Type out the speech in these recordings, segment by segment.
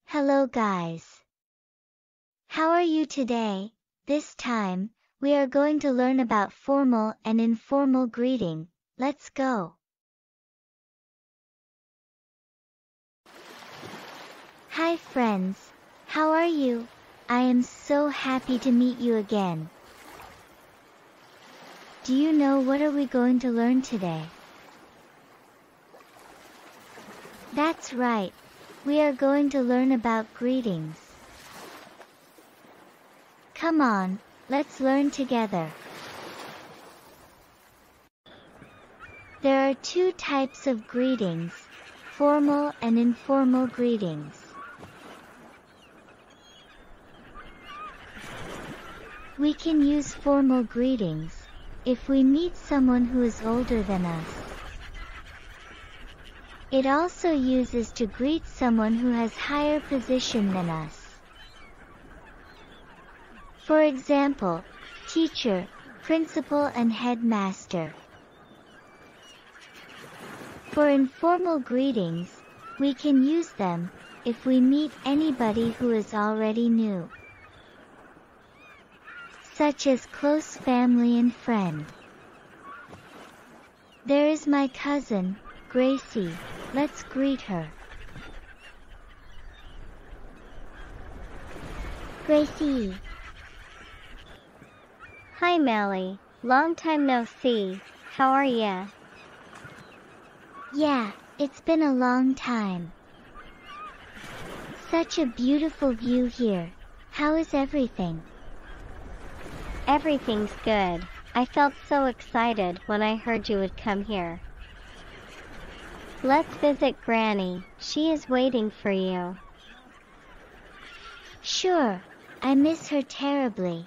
Hello guys. How are you today? This time, we are going to learn about formal and informal greeting. Let's go. Hi friends. How are you? I am so happy to meet you again. Do you know what are we going to learn today? That's right. We are going to learn about greetings. Come on, let's learn together. There are two types of greetings, formal and informal greetings. We can use formal greetings if we meet someone who is older than us. It also uses to greet someone who has higher position than us. For example, teacher, principal and headmaster. For informal greetings, we can use them if we meet anybody who is already new, such as close family and friend. There is my cousin, Gracie. Let's greet her. Gracie. Hi Mally, long time no see. How are ya? Yeah, it's been a long time. Such a beautiful view here. How is everything? Everything's good. I felt so excited when I heard you would come here. Let's visit Granny. She is waiting for you. Sure. I miss her terribly.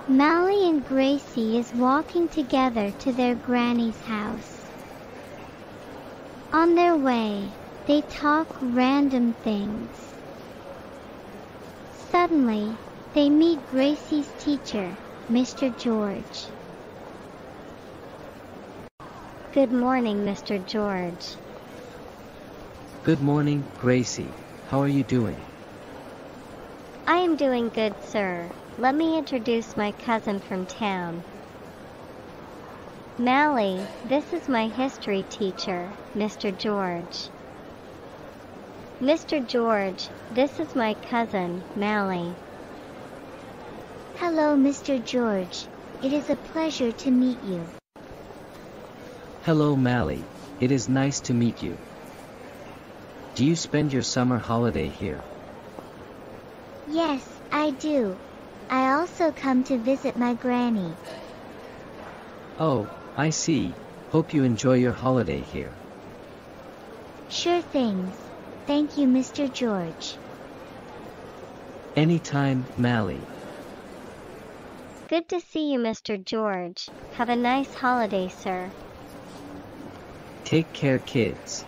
Mally and Gracie is walking together to their granny's house. On their way, they talk random things. Suddenly, they meet Gracie's teacher, Mr. George. Good morning, Mr. George. Good morning, Gracie. How are you doing? I am doing good, sir. Let me introduce my cousin from town. Mally, this is my history teacher, Mr. George. Mr. George, this is my cousin, Mally. Hello, Mr. George. It is a pleasure to meet you. Hello, Mally. It is nice to meet you. Do you spend your summer holiday here? Yes, I do. I also come to visit my granny. Oh, I see. Hope you enjoy your holiday here. Sure things. Thank you, Mr. George. Anytime, Mally. Good to see you, Mr. George. Have a nice holiday, sir. Take care, kids.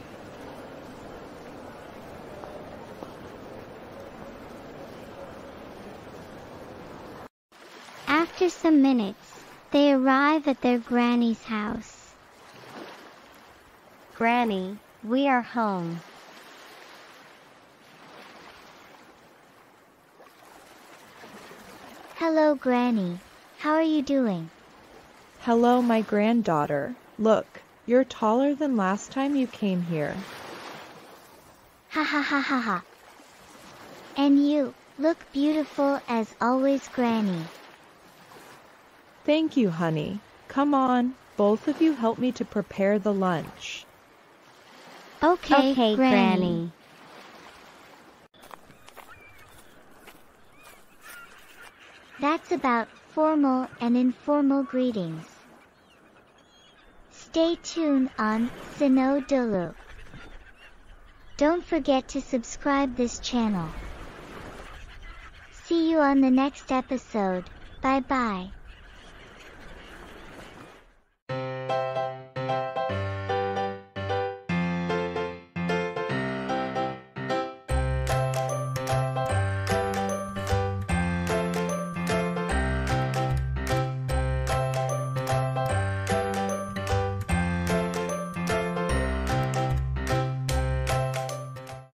After some minutes, they arrive at their granny's house. Granny, we are home. Hello, Granny. How are you doing? Hello, my granddaughter. Look, you're taller than last time you came here. Ha ha ha ha ha. And you look beautiful as always, Granny. Thank you, honey. Come on, both of you help me to prepare the lunch. Okay, Granny. That's about formal and informal greetings. Stay tuned on Sinau Dulu. Don't forget to subscribe this channel. See you on the next episode. Bye bye.